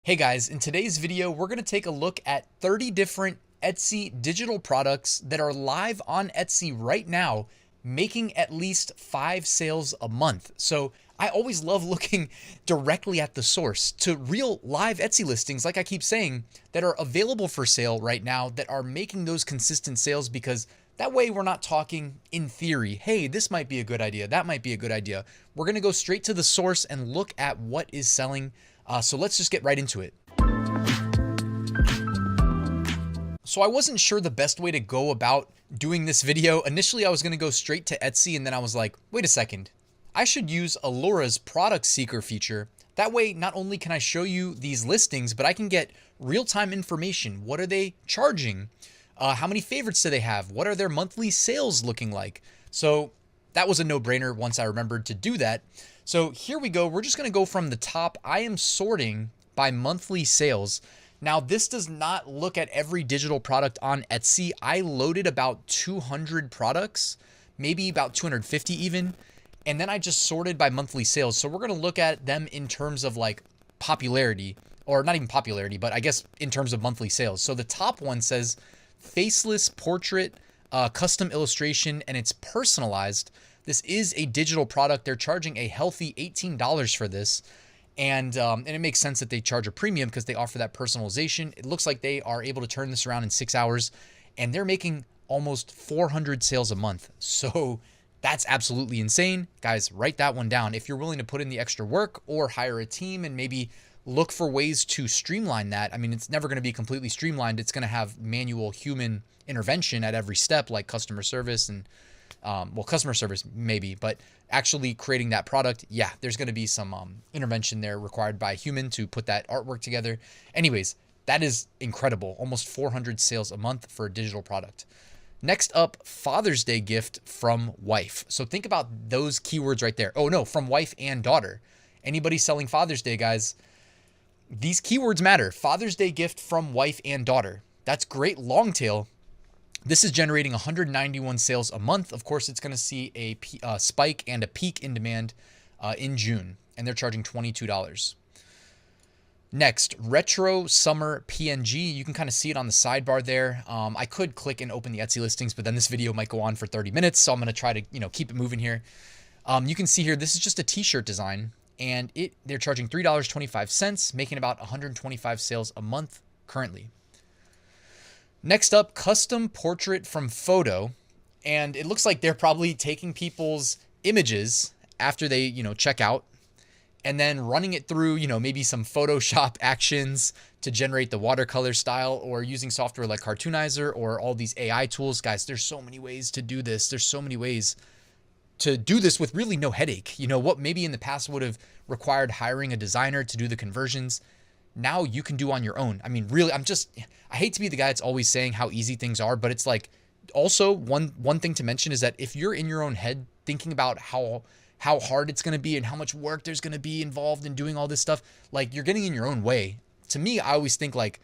Hey guys, in today's video, we're going to take a look at 30 different Etsy digital products that are live on Etsy right now, making at least 5 sales a month. So I always love looking directly at the source to real live Etsy listings, like I keep saying, that are available for sale right now that are making those consistent sales, because that way we're not talking in theory, hey, this might be a good idea, that might be a good idea. We're going to go straight to the source and look at what is selling. So let's just get right into it. So I wasn't sure the best way to go about doing this video. Initially, I was going to go straight to Etsy, and then I was like, wait a second. I should use Alura's product seeker feature. That way, not only can I show you these listings, but I can get real-time information. What are they charging? How many favorites do they have? What are their monthly sales looking like? So that was a no-brainer once I remembered to do that. So here we go. We're just going to go from the top. I am sorting by monthly sales. Now, this does not look at every digital product on Etsy. I loaded about 200 products, maybe about 250 even, and then I just sorted by monthly sales. So we're going to look at them in terms of like popularity, or not even popularity, but I guess in terms of monthly sales. So the top one says faceless portrait, custom illustration, and it's personalized. This is a digital product. They're charging a healthy $18 for this. And it makes sense that they charge a premium because they offer that personalization. It looks like they are able to turn this around in 6 hours, and they're making almost 400 sales a month. So that's absolutely insane. Guys, write that one down. If you're willing to put in the extra work or hire a team and maybe look for ways to streamline that. I mean, it's never going to be completely streamlined. It's going to have manual human intervention at every step, like customer service and customer service maybe, but actually creating that product, yeah, there's going to be some intervention there required by a human to put that artwork together. Anyways, that is incredible. Almost 400 sales a month for a digital product. Next up, Father's Day gift from wife. So think about those keywords right there. Oh no, from wife and daughter. Anybody selling Father's Day, guys, these keywords matter. Father's Day gift from wife and daughter. That's great long tail. This is generating 191 sales a month. Of course, it's going to see a spike and a peak in demand in June, and they're charging $22. Next, retro summer PNG. You can kind of see it on the sidebar there. I could click and open the Etsy listings, but then this video might go on for 30 minutes, so I'm going to try to keep it moving here. You can see here, this is just a t-shirt design, and they're charging $3.25, making about 125 sales a month currently. Next up, custom portrait from photo, and it looks like they're probably taking people's images after they, check out, and then running it through, maybe some Photoshop actions to generate the watercolor style, or using software like Cartoonizer or all these AI tools. Guys, there's so many ways to do this. There's so many ways to do this with really no headache. What maybe in the past would have required hiring a designer to do the conversions, now you can do on your own. I mean, really, I hate to be the guy that's always saying how easy things are, but it's like, also one thing to mention is that if you're in your own head thinking about how hard it's going to be and how much work there's going to be involved in doing all this stuff, like, you're getting in your own way. To me, I always think like,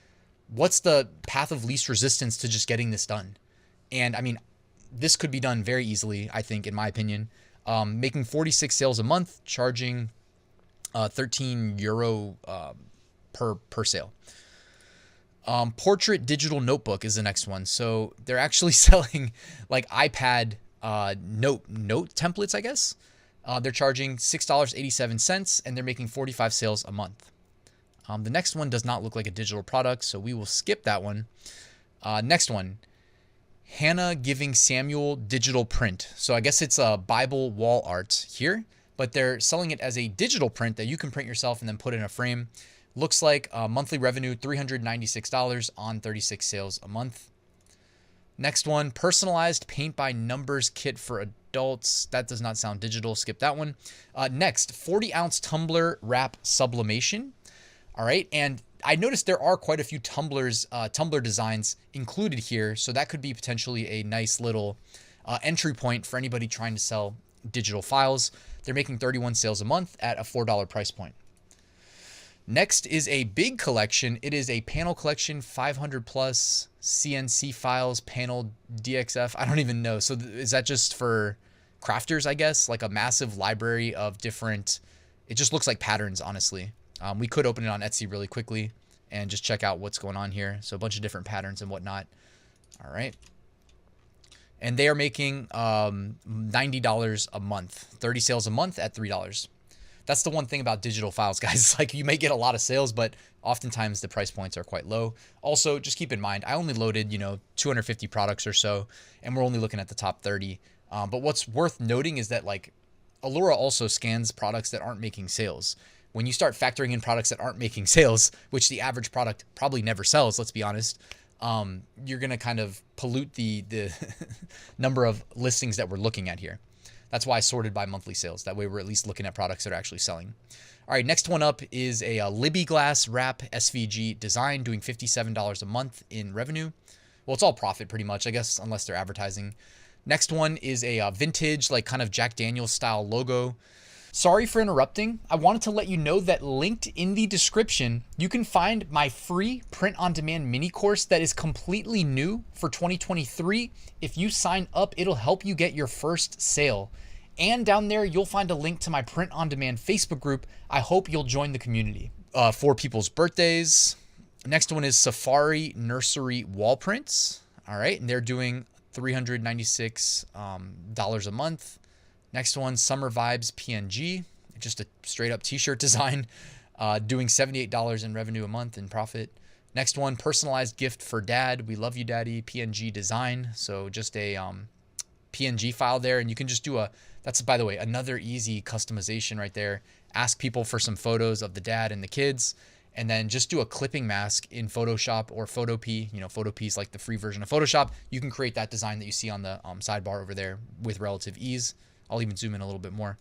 what's the path of least resistance to just getting this done? And I mean, this could be done very easily, I think, in my opinion. Making 46 sales a month, charging €13 per sale. Portrait digital notebook is the next one. So they're actually selling like iPad note templates, I guess. They're charging $6.87, and they're making 45 sales a month. The next one does not look like a digital product, so we will skip that one. Next one, Hannah giving Samuel digital print. So I guess it's a Bible wall art here, but they're selling it as a digital print that you can print yourself and then put in a frame. Looks like monthly revenue, $396 on 36 sales a month. Next one, personalized paint by numbers kit for adults. That does not sound digital. Skip that one. Next, 40-ounce tumbler wrap sublimation. All right, and I noticed there are quite a few tumbler designs included here, so that could be potentially a nice little entry point for anybody trying to sell digital files. They're making 31 sales a month at a $4 price point. Next is a big collection. It is a panel collection, 500 plus CNC files, panel DXF. I don't even know. So is that just for crafters, I guess? Like a massive library of different, it just looks like patterns, honestly. We could open it on Etsy really quickly and just check out what's going on here. So a bunch of different patterns and whatnot. All right. And they are making $90 a month, 30 sales a month at $3. That's the one thing about digital files, guys. Like, you may get a lot of sales, but oftentimes the price points are quite low. Also, just keep in mind, I only loaded, 250 products or so, and we're only looking at the top 30. But what's worth noting is that, like, Alura also scans products that aren't making sales. When you start factoring in products that aren't making sales, which the average product probably never sells, let's be honest, you're going to kind of pollute the number of listings that we're looking at here. That's why I sorted by monthly sales. That way we're at least looking at products that are actually selling. All right, next one up is a Libby Glass wrap SVG design, doing $57 a month in revenue. Well, it's all profit pretty much, I guess, unless they're advertising. Next one is a vintage, like kind of Jack Daniels style logo. Sorry for interrupting. I wanted to let you know that linked in the description, you can find my free print-on-demand mini course that is completely new for 2023. If you sign up, it'll help you get your first sale. And down there, you'll find a link to my print-on-demand Facebook group. I hope you'll join the community. For people's birthdays. Next one is Safari Nursery Wall Prints. All right, and they're doing $396 a month. Next one, Summer Vibes PNG, just a straight up t-shirt design, doing $78 in revenue a month in profit. Next one, Personalized Gift for Dad. We love you, Daddy. PNG design. So just a PNG file there, and you can just do that's, by the way, another easy customization right there. Ask people for some photos of the dad and the kids, and then just do a clipping mask in Photoshop or Photopea. Photopea is like the free version of Photoshop. You can create that design that you see on the sidebar over there with relative ease. I'll even zoom in a little bit more.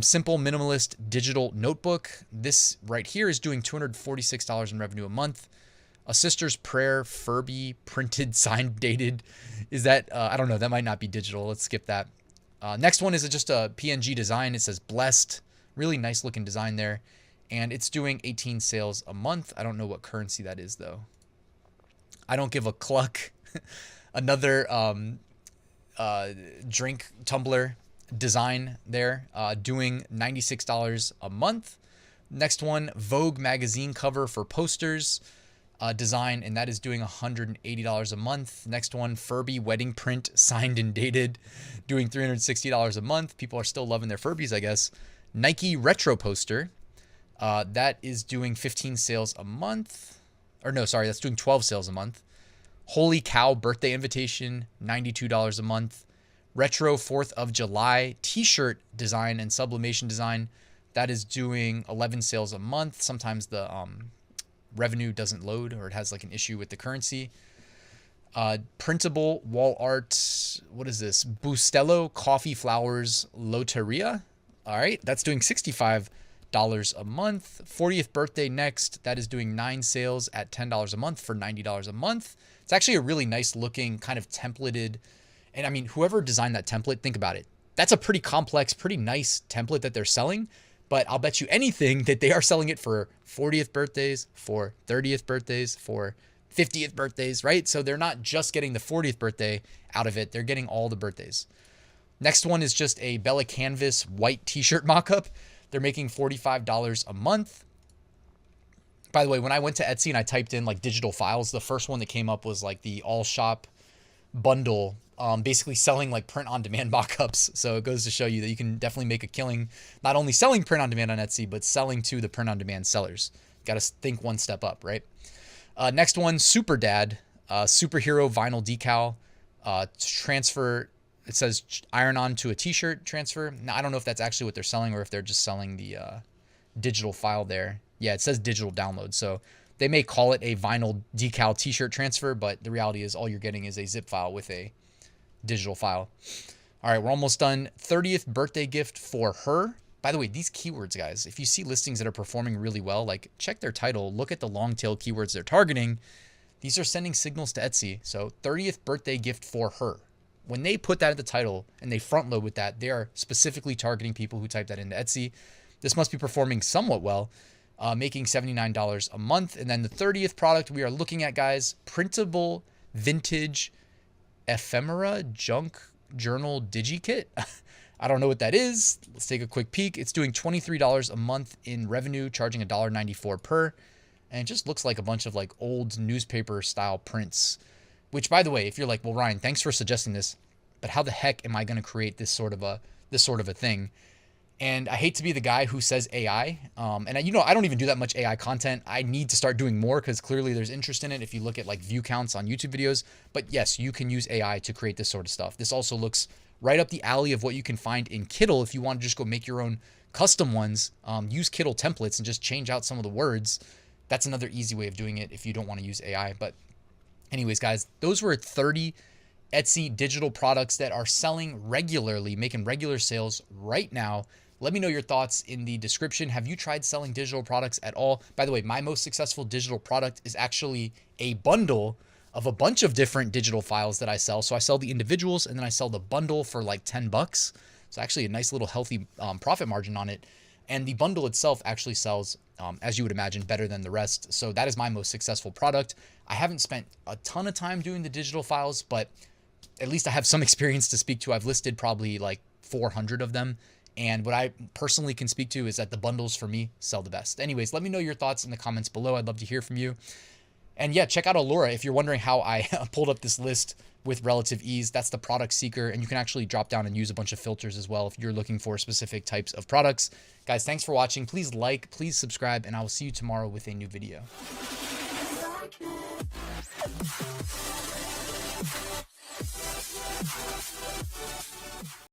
Simple minimalist digital notebook. This right here is doing $246 in revenue a month. A Sister's Prayer Furby printed, signed, dated. Is that, I don't know, that might not be digital. Let's skip that. Next one is just a PNG design. It says blessed. Really nice looking design there. And it's doing 18 sales a month. I don't know what currency that is though. I don't give a cluck. Another drink tumbler design there, doing $96 a month. Next one, Vogue magazine cover for posters design, and that is doing $180 a month. Next one, Furby wedding print, signed and dated, doing $360 a month. People are still loving their Furbies, I guess. Nike retro poster, that is doing 15 sales a month. Or no, sorry, that's doing 12 sales a month. Holy Cow birthday invitation, $92 a month. Retro 4th of July t-shirt design and sublimation design, that is doing 11 sales a month. Sometimes the revenue doesn't load, or it has like an issue with the currency. Printable wall art, what is this? Bustelo Coffee Flowers Loteria. All right, that's doing $65 a month. 40th birthday next, that is doing 9 sales at $10 a month for $90 a month. It's actually a really nice looking kind of templated, and I mean, whoever designed that template, think about it. That's a pretty complex, pretty nice template that they're selling, but I'll bet you anything that they are selling it for 40th birthdays, for 30th birthdays, for 50th birthdays, right? So they're not just getting the 40th birthday out of it, they're getting all the birthdays. Next one is just a Bella Canvas white t-shirt mock-up. They're making $45 a month. By the way, when I went to Etsy and I typed in like digital files, the first one that came up was like the all shop bundle, basically selling like print on demand mock-ups. So it goes to show you that you can definitely make a killing, not only selling print on demand on Etsy, but selling to the print on demand sellers. Got to think one step up, right? Next one, Super Dad, superhero vinyl decal, transfer. It says iron on to a t-shirt transfer. Now, I don't know if that's actually what they're selling or if they're just selling the digital file there. Yeah, it says digital download. So they may call it a vinyl decal t-shirt transfer, but the reality is all you're getting is a zip file with a digital file. All right, we're almost done. 30th birthday gift for her. By the way, these keywords, guys, if you see listings that are performing really well, like check their title, look at the long tail keywords they're targeting. These are sending signals to Etsy. So 30th birthday gift for her. When they put that at the title and they front load with that, they are specifically targeting people who type that into Etsy. This must be performing somewhat well, making $79 a month. And then the 30th product we are looking at, guys, printable vintage ephemera junk journal digikit. I don't know what that is. Let's take a quick peek. It's doing $23 a month in revenue, charging $1.94 per. And it just looks like a bunch of like old newspaper style prints, which, by the way, if you're like, well, Ryan, thanks for suggesting this, but how the heck am I going to create this sort of a thing? And I hate to be the guy who says AI. And I don't even do that much AI content. I need to start doing more because clearly there's interest in it if you look at like view counts on YouTube videos. But yes, you can use AI to create this sort of stuff. This also looks right up the alley of what you can find in Kittl if you want to just go make your own custom ones. Use Kittl templates and just change out some of the words. That's another easy way of doing it if you don't want to use AI. But anyways, guys, those were 30 Etsy digital products that are selling regularly, making regular sales right now. Let me know your thoughts in the description. Have you tried selling digital products at all? By the way, my most successful digital product is actually a bundle of a bunch of different digital files that I sell. So I sell the individuals and then I sell the bundle for like 10 bucks. So actually a nice little healthy profit margin on it. And the bundle itself actually sells, as you would imagine, better than the rest. So that is my most successful product. I haven't spent a ton of time doing the digital files, but at least I have some experience to speak to. I've listed probably like 400 of them. And what I personally can speak to is that the bundles for me sell the best. Anyways, let me know your thoughts in the comments below. I'd love to hear from you. And yeah, check out Alura if you're wondering how I pulled up this list with relative ease. That's the product seeker, and you can actually drop down and use a bunch of filters as well if you're looking for specific types of products. Guys, thanks for watching. Please like, please subscribe, and I will see you tomorrow with a new video.